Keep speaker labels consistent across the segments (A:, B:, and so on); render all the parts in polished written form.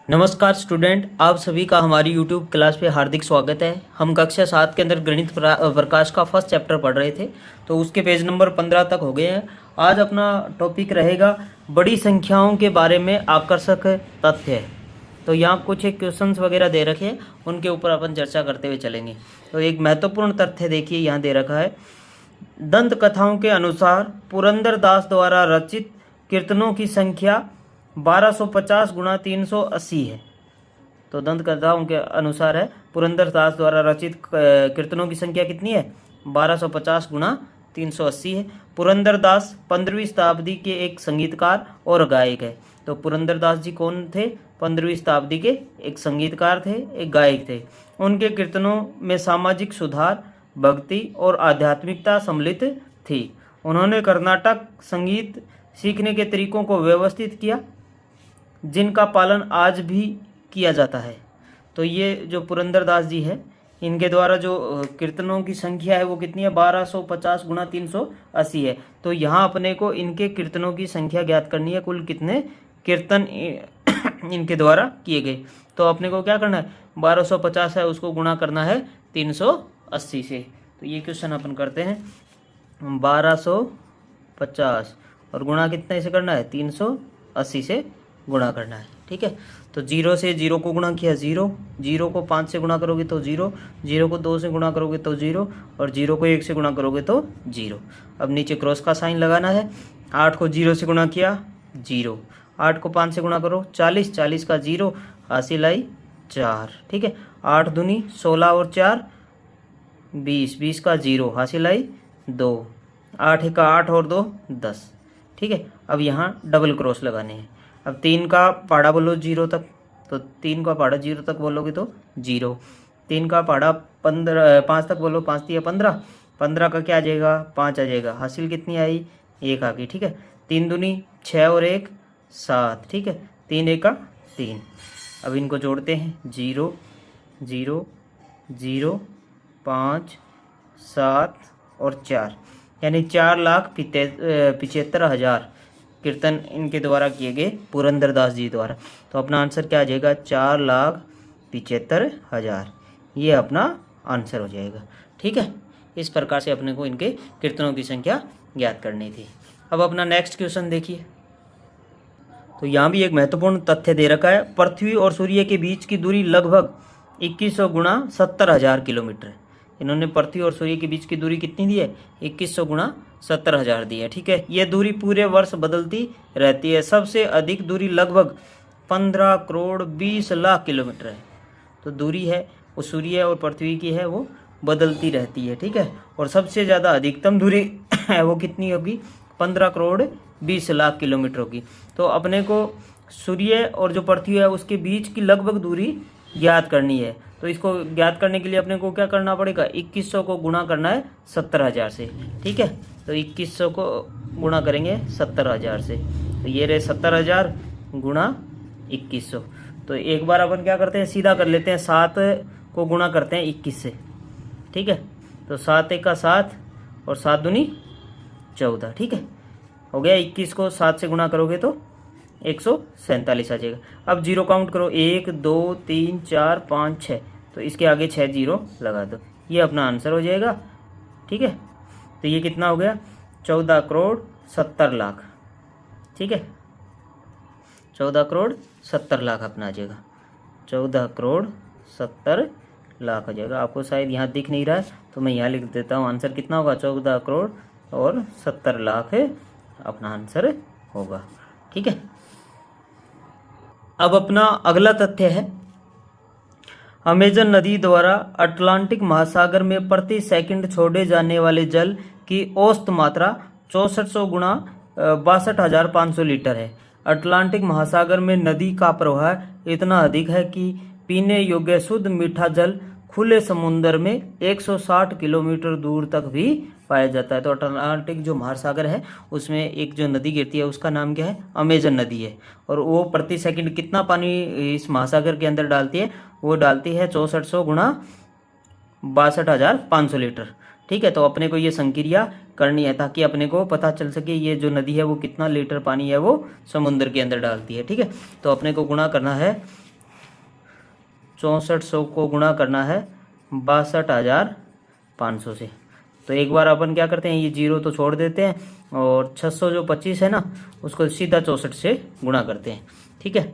A: नमस्कार स्टूडेंट, आप सभी का हमारी यूट्यूब क्लास पे हार्दिक स्वागत है। हम कक्षा 7 के अंदर गणित प्रकाश का फर्स्ट चैप्टर पढ़ रहे थे, तो उसके पेज नंबर 15 तक हो गए हैं। आज अपना टॉपिक रहेगा बड़ी संख्याओं के बारे में आकर्षक तथ्य। तो यहाँ कुछ एक क्वेश्चंस वगैरह दे रखे हैं, उनके ऊपर अपन चर्चा करते हुए चलेंगे। तो एक महत्वपूर्ण तथ्य देखिए यहाँ दे रखा है। दंत कथाओं के अनुसार पुरंदर दास द्वारा रचित कीर्तनों की संख्या 1250 गुणा 380 है। तो दंत कथाओं के अनुसार है पुरंदर दास द्वारा रचित कीर्तनों की संख्या कितनी है? 1250 गुणा 380 है। पुरंदर दास 15वीं शताब्दी के एक संगीतकार और गायक है। तो पुरंदर दास जी कौन थे? 15वीं शताब्दी के एक संगीतकार थे, एक गायक थे। उनके कीर्तनों में सामाजिक सुधार, भक्ति और आध्यात्मिकता सम्मिलित थी। उन्होंने कर्नाटक संगीत सीखने के तरीकों को व्यवस्थित किया, जिनका पालन आज भी किया जाता है। तो ये जो पुरंदर दास जी है, इनके द्वारा जो कीर्तनों की संख्या है वो कितनी है? 1250 गुणा 380 है। तो यहाँ अपने को इनके कीर्तनों की संख्या ज्ञात करनी है, कुल कितने कीर्तन इनके द्वारा किए गए। तो अपने को क्या करना है? 1250 है, उसको गुणा करना है 380 से। तो ये क्वेश्चन अपन करते हैं। 1250 और गुणा कितने से करना है? 380 से गुणा करना है। ठीक है, तो 0 से 0 को गुणा किया 0, 0 को 5 से गुणा करोगे तो 0, 0 को 2 से गुणा करोगे तो 0 और 0 को 1 से गुणा करोगे तो 0। अब नीचे क्रॉस का साइन लगाना है। 8 को 0 से गुणा किया 0, 8 को 5 से गुणा करो 40, 40 का 0 हासिल आई 4। ठीक है, 8 दूनी 16 और 4 20, 20 का 0 हासिल आई 2, 8 का 8 और 2 10। ठीक है, अब यहाँ डबल क्रॉस लगाने हैं। अब 3 का पहाड़ा बोलो 0 तक, तो 3 का पहाड़ा 0 तक बोलोगे तो 0। 3 का पहाड़ा 5 तक बोलो, 5 दिया 15, 15 का क्या आ जाएगा? 5 आ जाएगा। हासिल कितनी आई? 1 आ गई। ठीक है, 3 दूनी 6 और 1 7। ठीक है, 3 1 का 3। अब इनको जोड़ते हैं 0 0 0 5 7 और 4, यानी 4,75,000 कीर्तन इनके द्वारा किए गए, पुरंदर दास जी द्वारा। तो अपना आंसर क्या आ जाएगा? 4,75,000। ये अपना आंसर हो जाएगा। ठीक है, इस प्रकार से अपने को इनके कीर्तनों की संख्या ज्ञात करनी थी। अब अपना नेक्स्ट क्वेश्चन देखिए। तो यहाँ भी एक महत्वपूर्ण तथ्य दे रखा है। पृथ्वी और सूर्य के बीच की दूरी लगभग 2100 गुणा 70,000 किलोमीटर है। इन्होंने पृथ्वी और सूर्य के बीच की दूरी कितनी दी है? 2100 गुणा 70,000 दी है। ठीक है, यह दूरी पूरे वर्ष बदलती रहती है। सबसे अधिक दूरी लगभग 15 करोड़ 20 लाख किलोमीटर है। तो दूरी है वो सूर्य और पृथ्वी की है, वो बदलती रहती है। ठीक है, और सबसे ज़्यादा अधिकतम दूरी है वो कितनी होगी? 15 करोड़ 20 लाख किलोमीटर होगी। तो अपने को सूर्य और जो पृथ्वी है उसके बीच की लगभग दूरी ज्ञात करनी है। तो इसको ज्ञात करने के लिए अपने को क्या करना पड़ेगा? 2100 को गुणा करना है 70,000 से। ठीक है, तो 2100 को गुणा करेंगे 70,000 से, तो ये रहे 70,000 गुणा 2100। तो एक बार अपन क्या करते हैं, सीधा कर लेते हैं, 7 को गुणा करते हैं 21 से। ठीक है, तो 7 1 का 7 और 7 दूनी 14। ठीक है, हो गया। 21 को 7 से गुणा करोगे तो 147 आ जाएगा। अब 0 काउंट करो, 1 2 3 4 5 6, तो इसके आगे 6 0 लगा दो, ये अपना आंसर हो जाएगा। ठीक है, तो ये कितना हो गया? 14 करोड़ 70 लाख। ठीक है, 14 करोड़ 70 लाख अपना आ जाएगा। 14 करोड़ 70 लाख हो जाएगा। आपको शायद यहाँ दिख नहीं रहा है तो मैं यहाँ लिख देता हूँ। आंसर कितना होगा? 14 करोड़ और 70 लाख है अपना आंसर होगा। ठीक है, अब अपना अगला तथ्य है। अमेजन नदी द्वारा अटलांटिक महासागर में प्रति सेकंड छोड़े जाने वाले जल की औसत मात्रा 6400 गुणा 62,500 लीटर है। अटलांटिक महासागर में नदी का प्रवाह इतना अधिक है कि पीने योग्य शुद्ध मीठा जल खुले समुद्र में 160 किलोमीटर दूर तक भी पाया जाता है। तो अटलांटिक जो महासागर है उसमें एक जो नदी गिरती है उसका नाम क्या है? अमेजन नदी है। और वो प्रति सेकंड कितना पानी इस महासागर के अंदर डालती है? वो डालती है 6400 गुणा 62,500 लीटर। ठीक है, तो अपने को ये संक्रिया करनी है ताकि अपने को पता चल सके ये जो नदी है वो कितना लीटर पानी है वो समुद्र के अंदर डालती है। ठीक है, तो अपने को गुणा करना है 6400 को गुणा करना है 62,500 से। तो एक बार अपन क्या करते हैं, ये जीरो तो छोड़ देते हैं और 600 जो 25 है ना उसको सीधा 64 से गुणा करते हैं। ठीक है,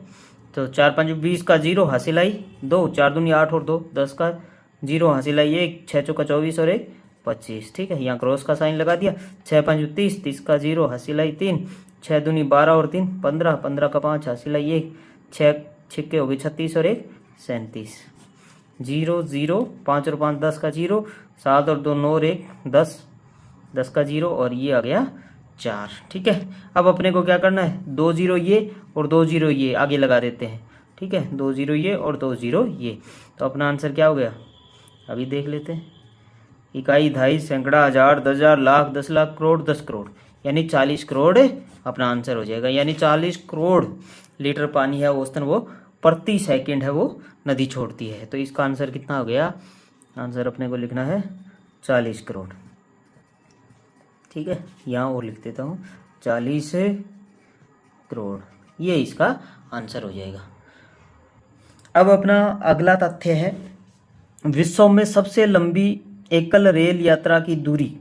A: तो 4 5 20 का जीरो हासिल आई 2, 4 दूनी 8 और 2 10 का जीरो हासिल आई 1, 6 चौका 24 और 1 25। ठीक है, यहाँ क्रॉस का साइन लगा दिया। 6 5 30, 30 का जीरो हासिल आई 3, 6 दूनी 12 और 3 15, 15 का 5 हासिल आई 1, 6 छिक्के हो गए 36 और 1 37। 0 0 5 और 5 10 का जीरो, 7 और 2 9 और 1 10, 10 का जीरो और ये आ गया 4। ठीक है, अब अपने को क्या करना है, 2 0 ये और 2 0 ये आगे लगा देते हैं। ठीक है, 2 0 ये और 2 0 ये, तो अपना आंसर क्या हो गया अभी देख लेते हैं। इकाई, दहाई, सैकड़ा, हजार, 10,000, लाख, 10 लाख, करोड़, 10 करोड़, यानी 40 करोड़ अपना आंसर हो जाएगा। यानी 40 करोड़ लीटर पानी है औसतन वो प्रति सेकंड है वो नदी छोड़ती है। तो इसका आंसर कितना हो गया, आंसर अपने को लिखना है 40 करोड़। ठीक है, यहाँ और लिख देता हूँ 40 करोड़, ये इसका आंसर हो जाएगा। अब अपना अगला तथ्य है, विश्व में सबसे लंबी एकल रेल यात्रा की दूरी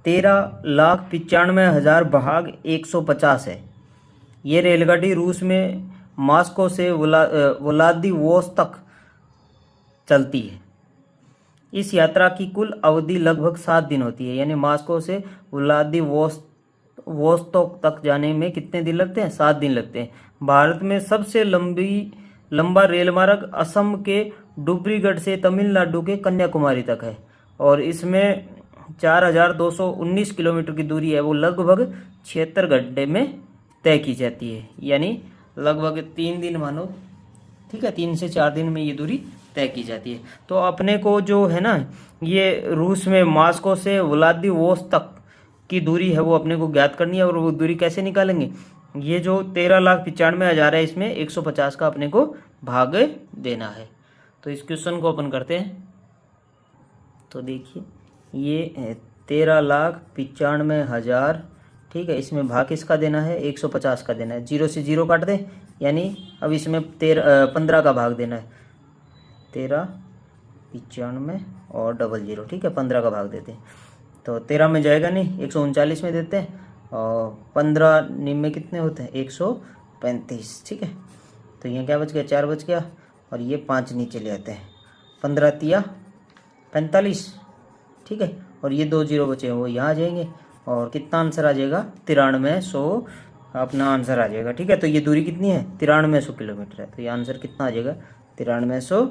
A: 13,95,000 भाग 150 है। ये रेलगाड़ी रूस में मॉस्को से व्लादिवोस्तोक चलती है। इस यात्रा की कुल अवधि लगभग 7 दिन होती है। यानी मॉस्को से व्लादिवोस्तोक तक जाने में कितने दिन लगते हैं, 7 दिन लगते हैं। भारत में सबसे लंबा रेल मार्ग असम के डुब्रीगढ़ से तमिलनाडु के कन्याकुमारी तक है और इसमें 4,219 किलोमीटर की दूरी है, वो लगभग 76 घंटे में तय की जाती है। यानी लगभग 3 दिन मानो, ठीक है, 3 से 4 दिन में ये दूरी तय की जाती है। तो अपने को जो है ना, ये रूस में मॉस्को से व्लादिवोस्तोक की दूरी है वो अपने को ज्ञात करनी है। और वो दूरी कैसे निकालेंगे, ये जो 13,95,000 है इसमें 150 का अपने को भाग देना है। तो इस क्वेश्चन को अपन करते हैं। तो देखिए ये 13,95,000, ठीक है, इसमें भाग किसका देना है, 150 का देना है। 0 से 0 काट दें, यानी अब इसमें 15 का भाग देना है। 13,95 और 00, ठीक है, 15 का भाग देते हैं। तो 13 में जाएगा नहीं, 139 में देते हैं और 15 में कितने होते हैं, 135। ठीक है, तो यहाँ क्या बच गया, 4 बच गया और ये 5 नीचे ले आते हैं। 15 तिया 45, ठीक है, और ये 2 0 बचे हैं वो यहाँ आ जाएंगे और कितना आंसर आ जाएगा, 9300 अपना आंसर आ जाएगा। ठीक है, तो ये दूरी कितनी है, 9300 किलोमीटर है। तो ये आंसर कितना आ जाएगा, 9300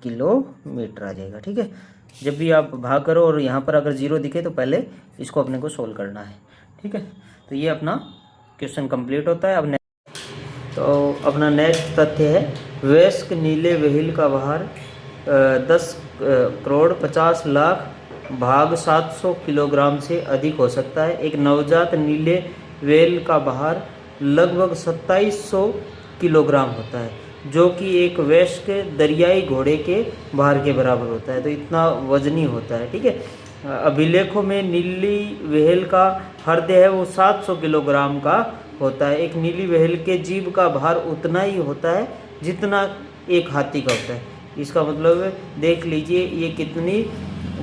A: किलोमीटर आ जाएगा। ठीक है, जब भी आप भाग करो और यहाँ पर अगर 0 दिखे तो पहले इसको अपने को सोल्व करना है। ठीक है, तो ये अपना क्वेश्चन कंप्लीट होता है। अब तो अपना नेक्स्ट तथ्य है, वयस्क नीले व्हेल का भार 10 करोड़ 50 लाख भाग 700 किलोग्राम से अधिक हो सकता है। एक नवजात नीले व्हेल का भार लगभग 2700 किलोग्राम होता है, जो कि एक वयस्क दरियाई घोड़े के भार के बराबर होता है। तो इतना वजनी होता है। ठीक है, अभिलेखों में नीली व्हेल का हृदय है वो 700 किलोग्राम का होता है। एक नीली व्हेल के जीभ का भार उतना ही होता है जितना एक हाथी का होता है। इसका मतलब देख लीजिए ये कितनी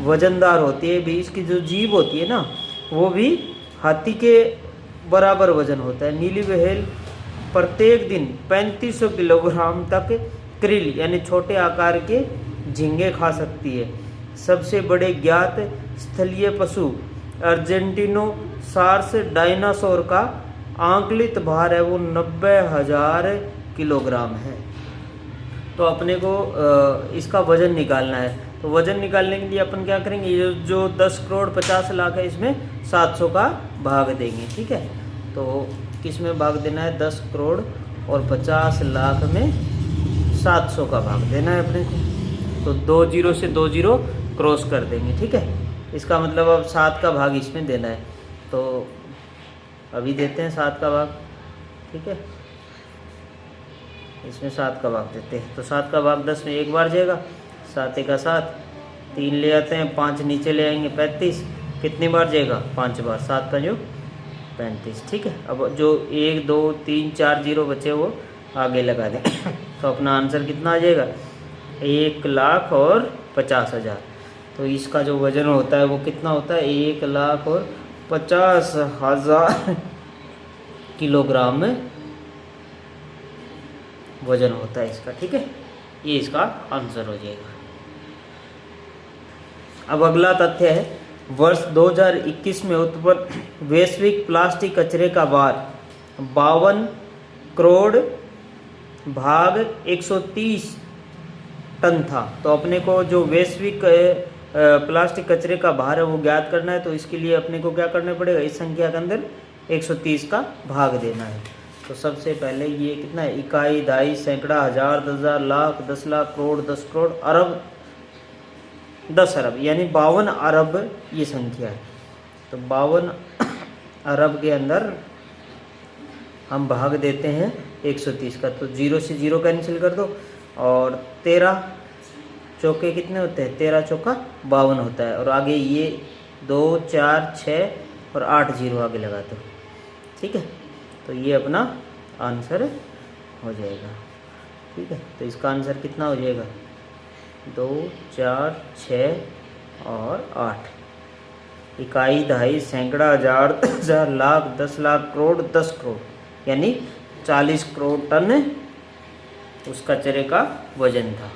A: वजनदार होती है। भी इसकी जो जीभ होती है ना वो भी हाथी के बराबर वजन होता है। नीली व्हेल प्रत्येक दिन 3500 किलोग्राम तक क्रिल यानी छोटे आकार के झींगे खा सकती है। सबसे बड़े ज्ञात स्थलीय पशु अर्जेंटिनोसार्स डायनासोर का आंकलित भार है वो 90,000 किलोग्राम है। तो अपने को इसका वजन निकालना है। तो वजन निकालने के लिए अपन क्या करेंगे, ये जो 10 करोड़ 50 लाख है इसमें 700 का भाग देंगे। ठीक है, तो किस में भाग देना है, 10 करोड़ और 50 लाख में 700 का भाग देना है अपने को। तो 2 0 से 2 0 क्रॉस कर देंगे। ठीक है, इसका मतलब अब 7 का भाग इसमें देना है। तो अभी देते हैं 7 का भाग। ठीक है, इसमें 7 का भाग देते हैं। तो 7 का भाग 10 में एक बार जाएगा, 7 1 7, 3 ले आते हैं, 5 नीचे ले आएंगे 35। कितनी बार जाएगा, 5 बार, 7 5 35। ठीक है, अब जो 1 2 3 4 0 बचे वो आगे लगा दें। तो अपना आंसर कितना आ जाएगा 1,50,000। तो इसका जो वजन होता है वो कितना होता है 1,50,000 किलोग्राम में वजन होता है इसका। ठीक है, ये इसका आंसर हो जाएगा। अब अगला तथ्य है वर्ष 2021 में उत्पन्न वैश्विक प्लास्टिक कचरे का भार 52 करोड़ भाग 130 टन था। तो अपने को जो वैश्विक प्लास्टिक कचरे का भार है वो ज्ञात करना है। तो इसके लिए अपने को क्या करना पड़ेगा, इस संख्या के अंदर 130 का भाग देना है। तो सबसे पहले ये कितना है, इकाई, दहाई, सैकड़ा, हजार, 10,000, लाख, 10 लाख, करोड़, 10 करोड़, अरब, 10 अरब, यानी 52 अरब ये संख्या है। तो 52 अरब के अंदर हम भाग देते हैं 130 का। तो 0 से 0 कैंसिल कर दो और 13 चौके कितने होते हैं, 13 चौका 52 होता है। और आगे ये 2, 4, 6 और 8 0 आगे लगा दो। ठीक है, तो ये अपना आंसर हो जाएगा। ठीक है, तो इसका आंसर कितना हो जाएगा 2, 4, 6 और 8। इकाई, दहाई, सैकड़ा, हजार, 10,000, लाख, 10 लाख, करोड़, 10 करोड़, यानी 40 करोड़ टन उस कचरे का वजन था।